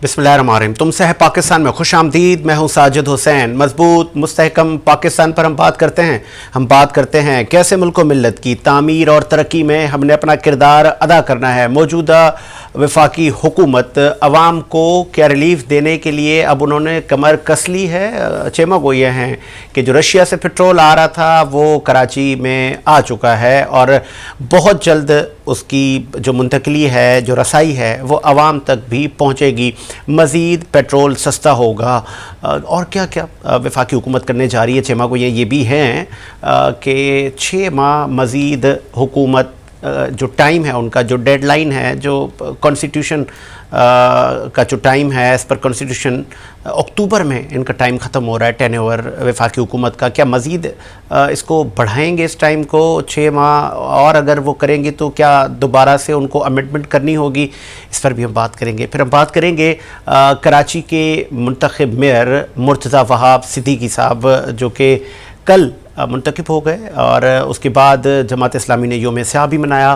बिस्मिल्लाहिर्रहमानिर्रहीम। तुमसे है पाकिस्तान में खुश आमदीद। मैं हूँ साजिद हुसैन। मजबूत मुस्तहकम पाकिस्तान पर हम बात करते हैं कैसे मुल्क व मिल्लत की तामीर और तरक्की में हमने अपना किरदार अदा करना है। मौजूदा वफाकी हुकूमत अवाम को क्या रिलीफ देने के लिए अब उन्होंने कमर कस ली है। चेमा गो ये हैं कि जो रशिया से पेट्रोल आ रहा था वो कराची में आ चुका है और बहुत जल्द उसकी जो मुंतकली है, जो रसाई है, वो आवाम तक भी पहुँचेगी। मज़ीद पेट्रोल सस्ता होगा और क्या क्या वफाकी हुकूमत करने जा रही है। चेमा को ये भी हैं कि 6 माह मज़ीद हुकूमत जो टाइम है, उनका जो डेडलाइन है, जो कॉन्स्टिट्यूशन का जो टाइम है, एज़ पर कॉन्स्टिट्यूशन अक्टूबर में इनका टाइम ख़त्म हो रहा है, टेनओवर वफाकी हुकूमत का। क्या मज़ीद इसको बढ़ाएंगे इस टाइम को 6 माह, और अगर वो करेंगे तो क्या दोबारा से उनको अमेंडमेंट करनी होगी? इस पर भी हम बात करेंगे। फिर हम बात करेंगे कराची के मुंतखब मेयर मुर्तज़ा वहाब सिद्दीकी साहब, जो कि कल मुंतखब हो गए और उसके बाद जमात इस्लामी ने योम स्याह भी मनाया।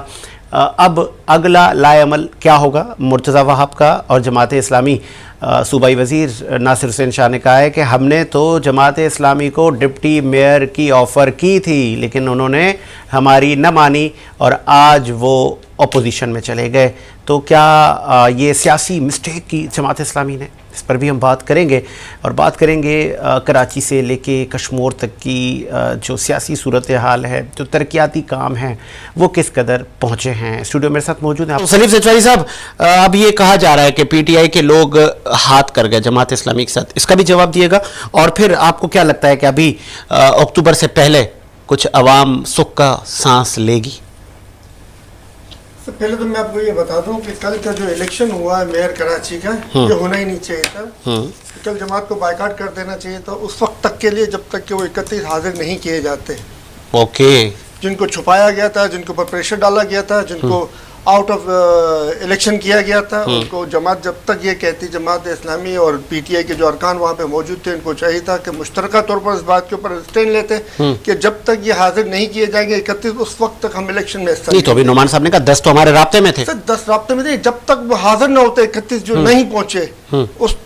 अब अगला लाएअमल क्या होगा मुर्तज़ा वहाब का? और जमात इस्लामी सूबाई वज़ीर नासिर हुसैन शाह ने कहा है कि हमने तो जमात इस्लामी को डिप्टी मेयर की ऑफ़र की थी, लेकिन उन्होंने हमारी न मानी और आज वो अपोजिशन में चले गए। तो क्या ये सियासी मिस्टेक की जमात इस्लामी ने? इस पर भी हम बात करेंगे और बात करेंगे कराची से लेके कश्मीर तक की जो सियासी सूरत हाल है, जो तरक्याती काम हैं, वो किस कदर पहुँचे हैं। स्टूडियो मेरे साथ मौजूद हैं सलीम सेठवाई साहब। अब ये कहा जा रहा है कि पीटीआई के लोग हाथ कर गए जमात इस्लामी के साथ, इसका भी जवाब दिएगा। और फिर आपको क्या लगता है कि अभी अक्टूबर से पहले कुछ अवाम सुख का सांस लेगी? तो पहले तो मैं आपको ये बता दूं कि कल का जो इलेक्शन हुआ है मेयर कराची का, ये होना ही नहीं चाहिए था। कल जमात को बायकॉट कर देना चाहिए था उस वक्त तक के लिए, जब तक कि वो 31 हाजिर नहीं किए जाते। ओके। जिनको छुपाया गया था, जिनको पर प्रेशर डाला गया था, जिनको आउट ऑफ इलेक्शन किया गया था, उनको जमात जब तक ये कहती, जमात इस्लामी और पीटीआई के जो अरकान वहाँ पे मौजूद थे, इनको चाहिए था कि मुश्तरका तौर पर इस बात के ऊपर स्टैंड लेते कि जब तक ये हाजिर नहीं किए जाएंगे 31, उस वक्त तक हम इलेक्शन में हिस्सा नहीं। तो अभी नुमान साहब ने कहा 10 तो हमारे राब्ते में थे। सर 10 राब्ते में थे, जब तक वो हाजिर न होते 31 जो नहीं पहुंचे, उस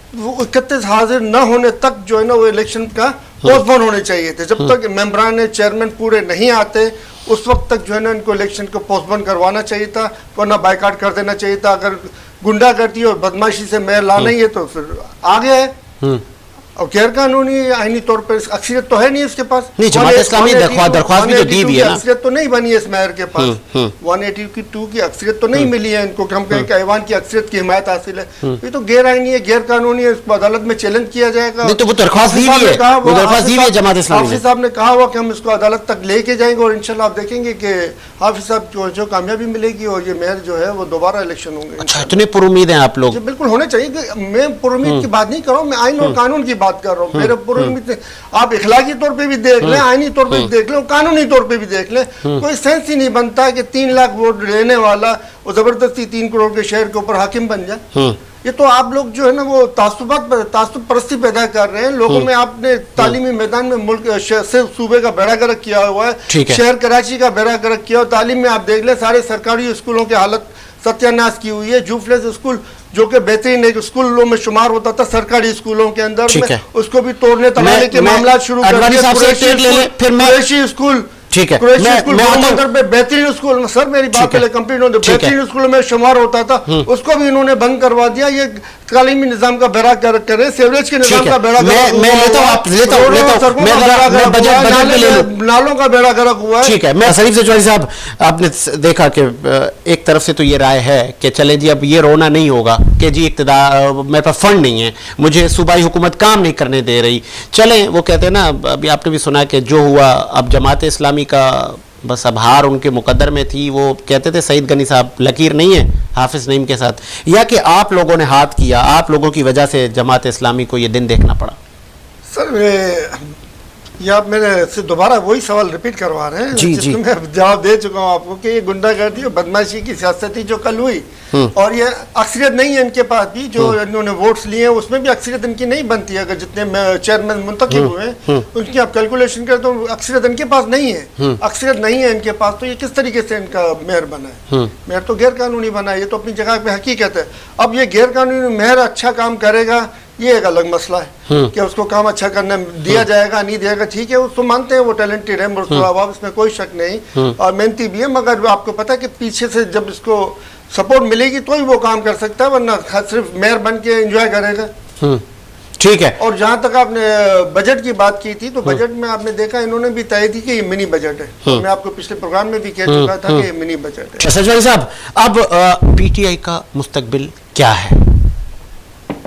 31 हाजिर न होने तक जो है ना वो इलेक्शन का पोस्टपोन होने चाहिए थे। जब तक मेंबरान चेयरमैन पूरे नहीं आते उस वक्त तक जो है ना इनको इलेक्शन को पोस्टपोन करवाना चाहिए था, वरना बायकॉट कर देना चाहिए था। अगर गुंडागर्दी और बदमाशी से मेयर लाना ही है तो फिर आ गया है। और गैर कानूनी आईनी तौर पर अक्सरियत तो है नहीं इसके पास। नहीं, जमात इस्लामी दरख्वास्त भी तो दी हुई है ना। अक्सरियत तो नहीं बनी है इस मेयर के पास। 182 की अक्सरियत तो नहीं मिली है इनको कि हम कहें कि ऐवान की अक्सरियत की हिमायत हासिल है। ये तो गैर आईनी है, गैर कानूनी है, इसको अदालत में चैलेंज किया जाएगा। नहीं तो वो दरख्वास्त दी हुई है, वो दरख्वास्त दी हुई है जमात इस्लामी ने। हाफिज साहब ने कहा हुआ कि हम इसको अदालत तक लेके जाएंगे और इंशाल्लाह आप देखेंगे कि हाफिज साहब जो कामयाबी मिलेगी और ये मेयर जो है वो दोबारा इलेक्शन होंगे। अच्छा, इतने पुरुमीद हैं आप लोग? बिल्कुल होने चाहिए। मैं पुरुमीद की बात नहीं कर रहा हूँ, मैं आइन और कानून की बात कर रहा हूँ। मेरे आप इखलाकी तौर पे भी देख लें, आईनी तौर पे भी देख लें, कानूनी तौर पे भी देख लें, कोई सेंस ही नहीं बनता है कि 3 लाख वोट लेने वाला वो जबरदस्ती 3 करोड़ के शहर के ऊपर हाकिम बन जाए। ये तो आप लोग जो है ना वो तासुब परस्ती पैदा कर रहे हैं लोगों में। आपने तालीमी मैदान में मुल्क सिर्फ सूबे का बेड़ा गर्क किया हुआ है, शहर कराची का बेड़ा गर्क किया। तालीम में आप देख लें, सारे सरकारी स्कूलों की हालत सत्यानाश की हुई है। जूफलेस स्कूल जो कि बेहतरीन एक स्कूलों में शुमार होता था सरकारी स्कूलों के अंदर में, उसको भी तोड़ने तोड़ने के मामला शुरू कर दिए। स्कूल ठीक है, बेहतरीन स्कूल, सर मेरी बात पहले कंप्लीट हो, बेहतरीन स्कूलों में शुमार होता था, उसको भी इन्होंने बंद करवा दिया। ये तालीमी निजाम का बेड़ा गर्क कर रहे हैं, सेवरेज के निजाम का बेड़ा गर्क, नालों का बेड़ा गर्क हुआ है। ठीक है, मैं शरीफ सेठवाई साहब, आपने देखा कि एक तरफ से तो ये राय है कि चले जी अब ये रोना नहीं होगा कि जी इक़्तिदार मेरे पास फंड नहीं है, मुझे सूबाई हुकूमत काम नहीं करने दे रही। चलें, वो कहते हैं ना, अभी आपने भी सुना कि जो हुआ अब जमात इस्लामी का बस अब हार उनके मुकद्दर में थी। वो कहते थे सईद गनी साहब लकीर नहीं है हाफिज नईम के साथ, या कि आप लोगों ने हाथ किया, आप लोगों की वजह से जमात इस्लामी को ये दिन देखना पड़ा? सर ये आप मेरे से दोबारा वही सवाल रिपीट करवा रहे हैं जी, जिसमें मैं जवाब दे चुका हूँ आपको कि ये गुंडागर्दी और बदमाशी की सियासत थी जो कल हुई, और ये अक्सरियत नहीं है इनके पास भी, जो इन्होंने वोट्स लिए हैं उसमें भी अक्सरियत इनकी नहीं बनती है। अगर जितने चेयरमैन मुंतखब हुए हैं उनकी आप कैलकुलेशन करें तो अक्सरियत इनके पास नहीं है, अक्सरियत नहीं है इनके पास, तो ये किस तरीके से इनका मेयर बना है? मेयर तो गैर कानूनी बना है, ये तो अपनी जगह पे हकीकत है। अब ये गैर कानूनी मेयर अच्छा काम करेगा ये एक अलग मसला है कि उसको काम अच्छा करने दिया जाएगा नहीं दिया जाएगा, ठीक है, उसको मानते हैं वो टैलेंटेड है मुर्तज़ा, इसमें कोई शक नहीं, और मेहनती भी है, मगर आपको पता है कि पीछे से जब इसको सपोर्ट मिलेगी तो ही वो काम कर सकता है, वरना सिर्फ मेयर बन के एंजॉय करेगा। ठीक है। और जहां तक आपने बजट की बात की थी तो बजट में आपने देखा इन्होंने भी तय थी कि ये मिनी बजट है, मैं आपको पिछले प्रोग्राम में भी कह चुका था कि ये मिनी बजट है। सचवानी साहब, अब पीटीआई का मुस्तकबिल क्या है?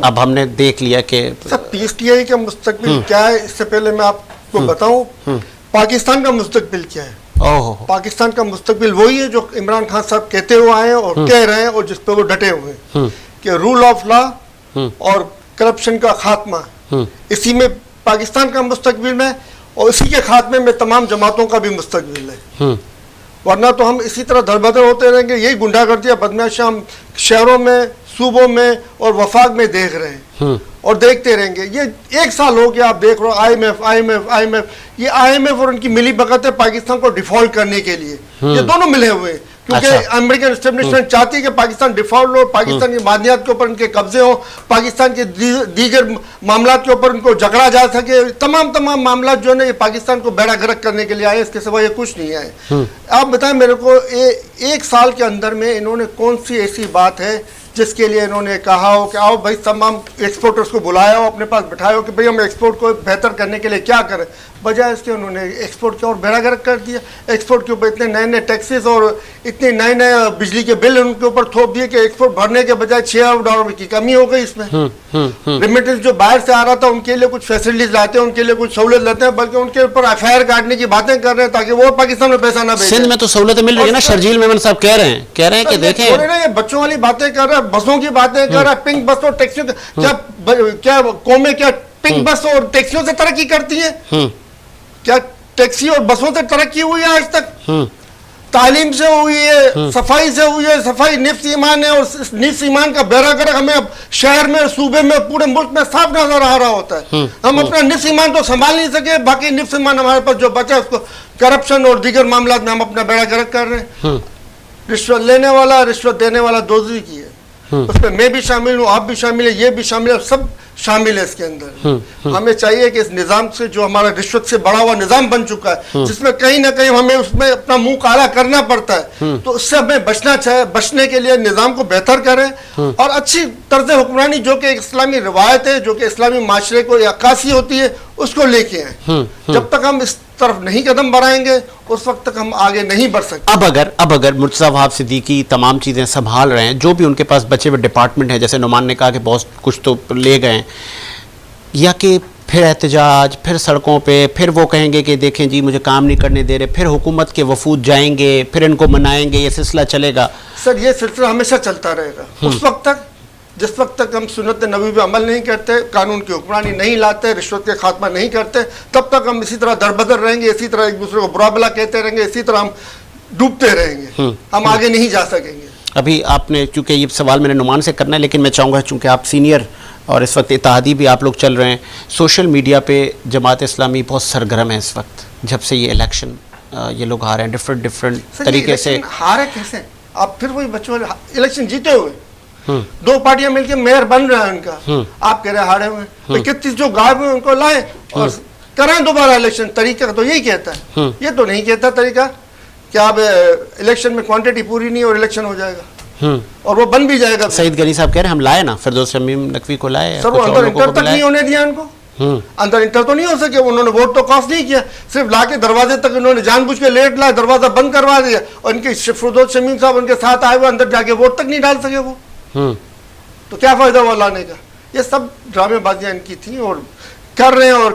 अब हमने देख लिया कि सब पीटीआई का मुस्तकबिल क्या है, इससे पहले मैं आपको बताऊं पाकिस्तान का मुस्तकबिल क्या है। पाकिस्तान का मुस्तकबिल वही है जो इमरान खान साहब कहते हुए आए हैं और कह रहे हैं और जिस पे वो डटे हुए हैं कि रूल ऑफ लॉ और करप्शन का खात्मा, इसी में पाकिस्तान का मुस्तकबिल है और इसी के खात्मे में तमाम जमातों का भी मुस्तकबिल है, वरना तो हम इसी तरह दरबदर होते रहेंगे। यही गुंडागर्दियां बदमाशी हम शहरों में, सूबों में और वफाक में देख रहे हैं और देखते रहेंगे। ये एक साल हो गया, आप देख रहे हो IMF, ये IMF और उनकी मिली भगत है पाकिस्तान को डिफॉल्ट करने के लिए, ये दोनों मिले हुए हैं, क्योंकि अमेरिकन एस्टेब्लिशमेंट चाहती है कि पाकिस्तान डिफॉल्ट हो, पाकिस्तान की मादियात के ऊपर उनके कब्जे हो, पाकिस्तान के दीगर मामला के ऊपर उनको झगड़ा जा सके। तमाम मामला जो है ये पाकिस्तान को बेड़ा गर्क करने के लिए आए, इसके सिवा ये कुछ नहीं आए। आप बताएं मेरे को, एक साल के अंदर में इन्होंने कौन सी ऐसी बात है जिसके लिए इन्होंने कहा हो कि आओ भाई तमाम एक्सपोर्टर्स को बुलाया हो, अपने पास बिठाया हो कि भाई हम एक्सपोर्ट को बेहतर करने के लिए क्या करें? बजाय इसके उन्होंने एक्सपोर्ट की और बेड़ा गर्क कर दिया। एक्सपोर्ट के ऊपर इतने नए टैक्सेस और इतने नए बिजली के बिल उनके ऊपर थोप दिए कि एक्सपोर्ट भरने के बजाय $6 अरब की कमी हो गई इसमें। रेमिटेंस जो बाहर से आ रहा था उनके लिए कुछ फैसिलिटीज लाते हैं, उनके लिए कुछ सहूलत लाते हैं, बल्कि उनके ऊपर FIR काटने की बातें कर रहे हैं ताकि वो पाकिस्तान में पैसा ना भेजे। सिंध में तो सहूलतें मिल रही है ना, शर्जील मेमन साहब कह रहे हैं कि देखें, ये बच्चों वाली बातें कर रहा है, बसों की बातें कर रहा है, पिंक बस और टैक्सियों, क्या कौमें क्या पिंक बस और टैक्सियों से तरक्की करती है? क्या टैक्सी और बसों से तरक्की हुई है आज तक? तालीम से हुई है, सफाई से हुई है, सफाई निफ्स ईमान है, और निफ्स ईमान का बेड़ा गर्क हमें अब शहर में, सूबे में, पूरे मुल्क में साफ नजर आ रहा होता है। हम अपना निफ्स ईमान तो संभाल नहीं सके, बाकी निफ्स ईमान हमारे पास जो बचा उसको करप्शन और दीगर मामला में हम अपना बेड़ा गर्क कर रहे हैं। रिश्वत लेने वाला, रिश्वत देने वाला दोज़ी की है, उसमें मैं भी शामिल हूँ, आप भी शामिल है, ये भी शामिल है, सब शामिल है इसके अंदर। हमें चाहिए कि इस निजाम से, जो हमारा रिश्वत से बढ़ा हुआ निजाम बन चुका है, जिसमें कहीं ना कहीं हमें उसमें अपना मुंह काला करना पड़ता है, तो उससे हमें बचना चाहिए। बचने के लिए निजाम को बेहतर करें और अच्छी तर्ज हुक्मरानी जो कि इस्लामी रिवायत है, जो कि इस्लामी माशरे को अक्कासी होती है, उसको लेके आए। जब तक हम इस तरफ नहीं कदम बढ़ाएंगे उस वक्त तक हम आगे नहीं बढ़ सकते। अब अगर मुर्तज़ा वहाब सिद्दीकी तमाम चीज़ें संभाल रहे हैं, जो भी उनके पास बचे हुए डिपार्टमेंट हैं, जैसे नुमान ने कहा कि बहुत कुछ तो ले गए, या कि फिर एहतजाज, फिर सड़कों पे, फिर वो कहेंगे कि देखें जी मुझे काम नहीं करने दे रहे, फिर हुकूमत के वफूद जाएंगे, फिर इनको मनाएंगे, ये सिलसिला चलेगा? सर ये सिलसिला हमेशा चलता रहेगा उस वक्त तक जिस वक्त तक हम सुन्नत नबी पे अमल नहीं करते, कानून की हुक्मरानी नहीं लाते, रिश्वत के खात्मा नहीं करते, तब तक हम इसी तरह दरबदर रहेंगे, इसी तरह एक दूसरे को बुरा भला कहते रहेंगे, इसी तरह हम डूबते रहेंगे, हम आगे नहीं जा सकेंगे। अभी आपने, चूंकि ये सवाल मैंने नुमान से करना है, लेकिन मैं चाहूँगा चूँकि आप सीनियर और इस वक्त इत्तेहादी भी आप लोग चल रहे हैं, सोशल मीडिया पे जमात इस्लामी बहुत सरगर्म है इस वक्त, जब से ये इलेक्शन ये लोग हारे हैं डिफरेंट तरीके से। हारे कैसे? आप फिर वही बच्चों वाले इलेक्शन जीते हुए, दो पार्टियां मिलकर मेयर बन रहे हैं उनका, आप कह रहे हारे हुए, तो कितनी जो गायब हुए उनको लाए और कराएं दोबारा इलेक्शन। तरीका तो यही कहता है, ये तो नहीं कहता तरीका कि आप इलेक्शन में क्वांटिटी पूरी नहीं और इलेक्शन हो जाएगा और वो बन भी जाएगा। सईद गनी साहब कह रहे हैं हम लाए ना, फिरदौस शमीम नकवी को लाए, सर वो अंदर इंटर तक नहीं होने दिया उनको, अंदर इंटर तो नहीं हो सके, उन्होंने वोट तो कास्ट नहीं किया, सिर्फ लाके दरवाजे तक उन्होंने जानबूझ के लेट लाया, दरवाजा बंद करवा दिया, और इनके फिरदौस शमीम साहब उनके साथ आए हुए अंदर जाके वोट तक नहीं डाल सके वो, तो क्या फायदा हुआ लाने का? ये सब ड्रामेबाजियां इनकी थी और कर रहे हैं और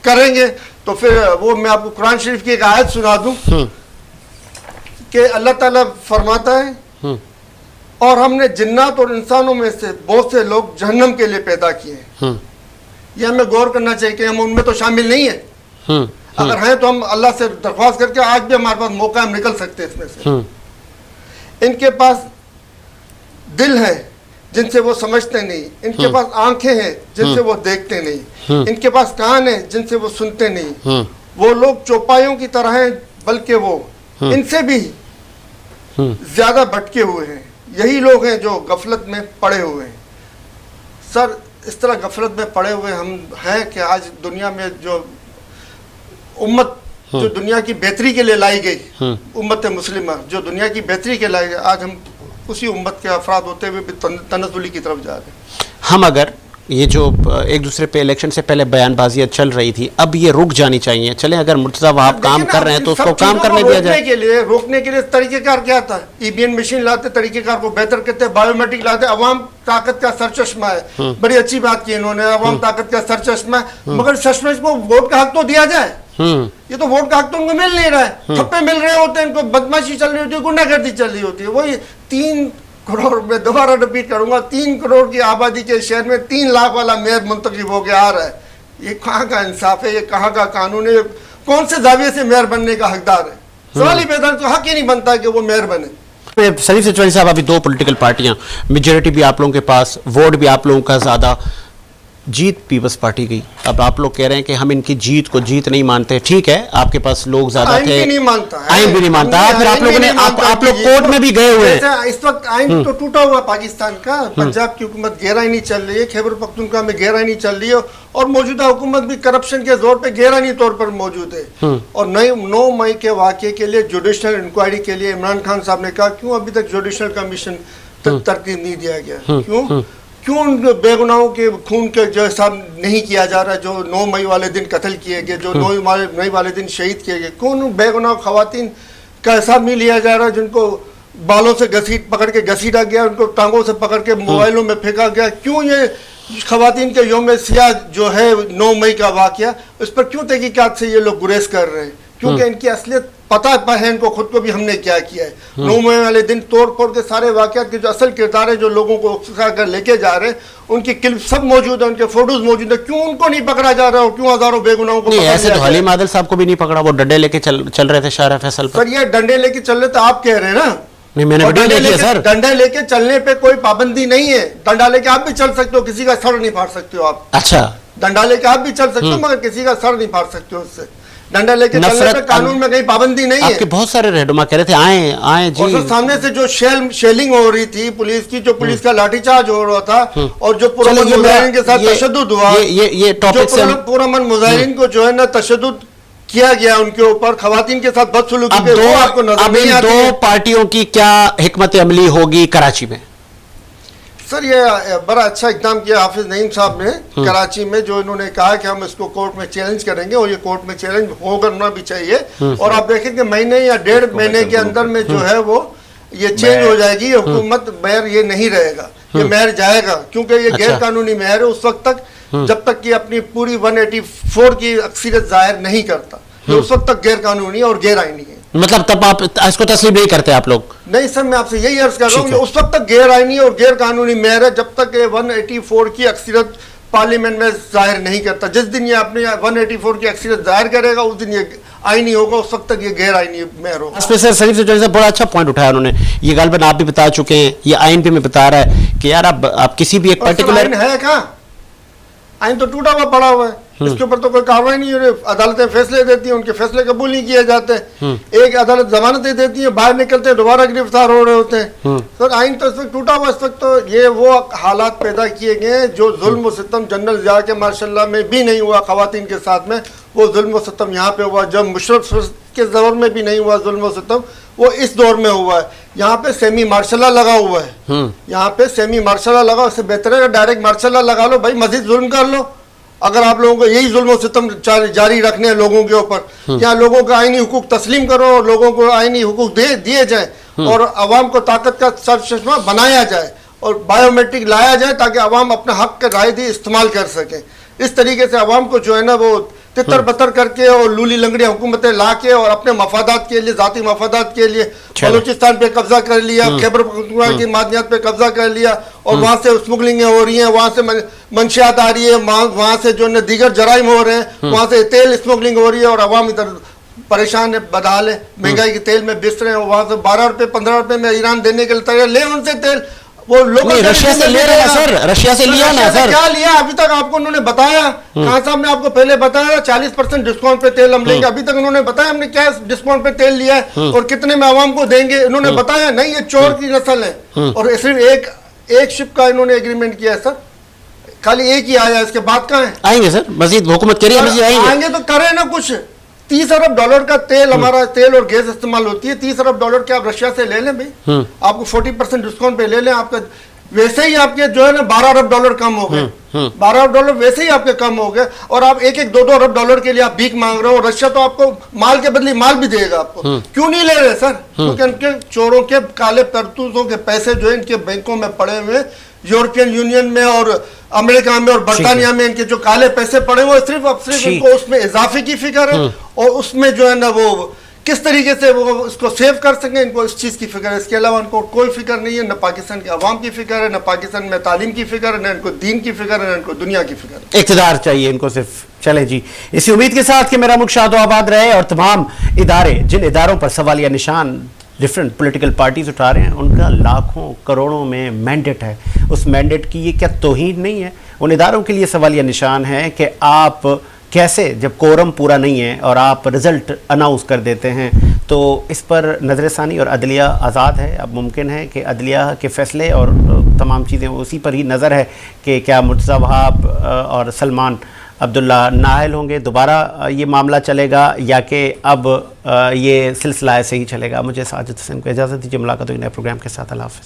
करेंगे। तो फिर वो मैं आपको कुरान शरीफ की एक आयत सुना दूं कि अल्लाह ताला फरमाता है, और हमने जिन्नात और इंसानों में से बहुत से लोग जहन्नम के लिए पैदा किए हैं। ये हमें गौर करना चाहिए कि हम उनमें तो शामिल नहीं है। अगर हैं तो हम अल्लाह से दरख्वास्त करके आज भी हमारे पास मौका है, हम निकल सकते हैं इसमें से। इनके पास दिल है जिनसे वो समझते नहीं, इनके पास आंखें हैं जिनसे वो देखते नहीं, इनके पास कान है जिनसे वो सुनते नहीं। वो लोग चौपाइयों की तरह हैं, बल्कि वो इनसे भी ज्यादा भटके हुए हैं। यही लोग हैं जो गफलत में पड़े हुए हैं। सर, इस तरह गफलत में पड़े हुए हम हैं कि आज दुनिया में जो उम्मत जो दुनिया की बेहतरी के लिए लाई गई, उम्मत मुस्लिमा जो दुनिया की बेहतरी के लाई गई, आज हम उसी उम्मत के अफराद होते हुए भी तनज़्ज़ुली की तरफ जा रहे हैं। हम अगर ये जो एक दूसरे पे इलेक्शन से पहले बयानबाजियां चल रही थी, अब ये रुक जानी चाहिए। चले अगर मुर्तज़ा वहाब काम कर रहे हैं तो उसको काम करने दिया जाए। रोकने के लिए तरीकेकार क्या था? ईवीएम मशीन लाते, तरीकेकार को बेहतर करते, बायोमेट्रिक लाते। अवाम ताकत का सरचश्मा है, बड़ी अच्छी बात की इन्होंने, अवाम ताकत का सरचश्मा है, मगर सचमुच को वोट का हक तो दिया जाए। ये तो वोट का हक तो उनको मिल नहीं रहा है। थप्पे मिल रहे होते हैं, इनको बदमाशी चल रही होती है, गुंडागर्दी चल रही होती है। वही 3 करोड़, में दोबारा रिपीट करूंगा, 3 करोड़ की आबादी के शहर में 3 लाख वाला मेयर मुंतखब होकर आ रहा है। ये कहाँ का इंसाफ है? ये कहाँ का कानून है? कौन से दावे से मेयर बनने का हकदार है? सवाल ही पैदा, तो हक ही नहीं बनता कि वो मेयर बने। शरीफ सिचवानी साहब, अभी 2 पॉलिटिकल पार्टियां, मेजोरिटी भी आप लोगों के पास, वोट भी आप लोगों का ज्यादा, जीत पीपल्स पार्टी गई। अब आप लोग कह रहे हैं कि हम इनकी जीत को जीत नहीं मानते। ठीक है, आपके पास लोग ज्यादा थे, आइन भी नहीं मानता, आइन भी नहीं मानता। फिर आप लोगों ने आप लोग कोर्ट में भी गए हुए हैं। इस वक्त आइन तो टूटा हुआ पाकिस्तान का। पंजाब की हुकूमत गहराई चल रही है, खैबर पख्तूनख्वा में गहराई चल रही है, और मौजूदा हुकूमत भी करप्शन के जोर पे गहराई तौर पर मौजूद है। और 9 मई के वाक़े के लिए जुडिशनल इंक्वायरी के लिए इमरान खान साहब ने कहा, क्यों अभी तक जुडिशनल कमीशन तरतीब नहीं दिया गया? क्यों उन बेगुनाहों के खून के जो हिसाब नहीं किया जा रहा, जो 9 मई वाले दिन कत्ल किए गए, जो 9 मई वाले दिन शहीद किए गए? क्यों उन बेगुनाह खवातीन का हिसाब नहीं लिया जा रहा, जिनको बालों से पकड़ के घसीटा गया, उनको टांगों से पकड़ के मोबाइलों में फेंका गया? क्यों ये खवातीन के यौम सियाह जो है 9 मई का वाक़या, उस पर क्यों तहकीकात से ये लोग गुरेज कर रहे हैं? क्योंकि इनकी असलियत पता है इनको खुद को भी हमने क्या किया है। 9 मई वाले दिन तोड़ फोड़ के सारे वाक़यात के जो असल किरदार है, जो लोगों को उकसा कर लेके जा रहे हैं, उनकी क्लिप सब मौजूद है, उनके फोटोज मौजूद है। क्यों उनको नहीं पकड़ा जा रहा है? क्यों हजारों बेगुनाहों को? ऐसे तो हलीम आदिल साहब को भी नहीं पकड़ा, वो डंडे लेके चल रहे थे शाहरा फैसल पर। सर, ये डंडे लेके चल रहे थे आप कह रहे हैं ना? नहीं, मैंने वीडियो देखी है सर। डंडा लेके चलने पे कोई पाबंदी नहीं है। डंडा लेके आप भी चल सकते हो, किसी का सर नहीं फाड़ सकते हो आप। अच्छा, डंडा लेके आप भी चल सकते हो, मगर किसी का सर नहीं फाड़ सकते हो उससे। डंडा लेके चलने पे कानून में कहीं पाबंदी नहीं है। आपके बहुत सारे रहनुमा कह रहे थे आए जी। और सामने से जो शेलिंग हो रही थी पुलिस की, जो पुलिस का लाठीचार्ज हो रहा था, और जो पुरअमन मुजाहिरीन के साथ तशद्दुद हुआ, ये टॉपिक से पुरअमन मुजाहिरीन को जो है ना तशद्दुद किया गया उनके ऊपर, खवातीन के साथ बदसलूकी के, वो आपको नजर नहीं आती। 2 पार्टियों की क्या हिकमत अमली होगी कराची में? सर, ये बड़ा अच्छा इकदाम किया हाफिज नईम साहब ने कराची में, जो इन्होंने कहा कि हम इसको कोर्ट में चैलेंज करेंगे, और ये कोर्ट में चैलेंज होना भी चाहिए। और आप देखेंगे महीने या 1.5 महीने के अंदर में जो है वो ये चेंज हो जाएगी हुकूमत। मेयर ये नहीं रहेगा, ये मेयर जाएगा, क्योंकि ये गैर कानूनी मेयर है उस वक्त तक जब तक कि अपनी पूरी 184 की अक्सरियत जाहिर नहीं करता। ये उस वक्त तक गैर कानूनी और गैर आईनी है। मतलब तब आप इसको तस्लीम नहीं करते आप लोग? नहीं सर, मैं आपसे यही अर्ज कर रहा हूँ, उस वक्त तक गैर आईनी और गैर कानूनी मेयर है जब तक ये 184 की अक्सरियत पार्लियामेंट में जाहिर नहीं करता। जिस दिन ये अपने 184 की अक्सरियत जाहिर करेगा, उस दिन ये आईनी होगा, उस वक्त तक ये गैर आईनी मेयर होगा। स्पेशल शरीफ सिचवानी साहब बड़ा अच्छा पॉइंट उठाया उन्होंने। ये गालिबन आप भी बता चुके हैं, ये आइन पे में बता रहा है कि यार आप किसी भी एक पर्टिकुलर है कहाँ? आइन तो टूटा हुआ पड़ा हुआ है, इसके ऊपर तो कोई कार्रवाई नहीं हो रही। अदालतें फैसले देती हैं, उनके फैसले कबूल नहीं किए जाते। एक अदालत जमानतें देती है, बाहर निकलते हैं दोबारा गिरफ्तार हो रहे होते हैं। सर, आइन तो इस वक्त टूटा हुआ। इस वक्त तो ये वो हालात पैदा किए गए हैं जो जुल्म और सितम जनरल ज़िया के मार्शल्लाह में भी नहीं हुआ खवातीन के साथ में, वो जुल्म और सितम यहाँ पे हुआ। जब मुशर्रफ के दौर में भी नहीं हुआ जुल्म और सितम, वो इस दौर में हुआ है। यहाँ पे सेमी मार्शल लगा हुआ है, यहाँ पे सेमी मार्शल लगा, उससे बेहतर है डायरेक्ट मार्शल लगा लो भाई, मजीद जुल्म कर लो। अगर आप लोगों को यही जुल्म और सितम जारी रखने हैं लोगों के ऊपर, यहाँ लोगों का आईनी हुकूक तस्लीम करो, लोगों को आईनी हुकूक दिए जाए, और अवाम को ताकत का सरचश्मा बनाया जाए, और बायोमेट्रिक लाया जाए ताकि अवाम अपना हक का राय दी इस्तेमाल कर सके। इस तरीके से अवाम को जो है ना वो तितर बतर करके और लूली लंगड़ी हुकूमतें ला के और अपने मफादात के लिए, जाती मफादात के लिए बलूचिस्तान पे कब्जा कर लिया, खैबर पख्तूनख्वा की मादनियात पे कब्जा कर लिया और वहां से स्मगलिंग हो रही है, वहां से मंशियात आ रही है, वहां से जो दीगर जराइम हो रहे हैं, वहां से तेल स्मगलिंग हो रही है और अवाम इधर परेशान है, बदहाल है, महंगाई के तेल में बिस रहे हैं। वहां से 12 रुपए 15 रुपए में ईरान देने के लिए तैयार, ले उनसे तेल, वो लोग रशिया से ले रहे हैं सर, रशिया से लिया ना सर, क्या लिया अभी तक आपको उन्होंने बताया? खान साहब ने आपको पहले बताया 40% डिस्काउंट पे तेल हम लेंगे, अभी तक उन्होंने बताया हमने क्या डिस्काउंट पे तेल लिया है और कितने में आवाम को देंगे? उन्होंने बताया नहीं, ये चोर की नस्ल है। और सिर्फ एक शिप का इन्होंने एग्रीमेंट किया है सर, खाली एक ही आया, इसके बाद कहाँ है? आएंगे सर, मजीद हुकूमत करिए, मजीद आएंगे तो करें ना कुछ। 30 अरब डॉलर का तेल, हमारा तेल और गैस इस्तेमाल होती है, 30 अरब डॉलर के आप रशिया से ले लें भाई, आपको 40% डिस्काउंट पे ले लें, आपका वैसे ही आपके जो है ना 12 अरब डॉलर कम हो गए, 12 अरब डॉलर वैसे ही आपके कम हो गए और आप 1-2 अरब डॉलर के लिए आप भीख मांग रहे हो। रशिया तो आपको माल के बदले माल भी देगा आपको, क्यों नहीं ले रहे सर? क्योंकि इनके चोरों के काले करतूतों के पैसे जो है इनके बैंकों में पड़े हुए, यूरोपियन यूनियन में और अमेरिका में और बर्तानिया में इनके जो काले पैसे पड़े हुए, सिर्फ इनको उसमें इजाफे की फिक्र है और उसमें जो है ना वो किस तरीके से वो उसको सेव कर सकें, इनको इस चीज़ की फिक्र है। इसके अलावा इनको कोई फिक्र नहीं है, न पाकिस्तान के अवाम की फिक्र है, न पाकिस्तान में तालीम की फिक्र है, न इनको दीन की फिक्र है, न इनको दुनिया की फिक्र है। इक़्तिदार चाहिए इनको सिर्फ। चले जी, इसी उम्मीद के साथ कि मेरा मुल्क शाद आबाद रहे और तमाम इदारे, जिन इदारों पर सवालिया निशान डिफरेंट पॉलिटिकल पार्टीज उठा रहे हैं, उनका लाखों करोड़ों में मैंडेट है। उस मैंडेट की ये क्या तौहीन नहीं है? उन इदारों के लिए सवालिया निशान है कि आप कैसे, जब कोरम पूरा नहीं है और आप रिज़ल्ट अनाउंस कर देते हैं, तो इस पर नज़रसानी और अदलिया आज़ाद है। अब मुमकिन है कि अदलिया के फ़ैसले और तमाम चीज़ें उसी पर ही नज़र है कि क्या मुर्तज़ा वहाब और सलमान अब्दुल्ला नाअहल होंगे, दोबारा ये मामला चलेगा या कि अब ये सिलसिला ऐसे ही चलेगा। मुझे साजिद हुसैन को इजाज़त दीजिए, मुलाकात होगी नए प्रोग्राम के साथ। अल्लाह हाफ़िज़।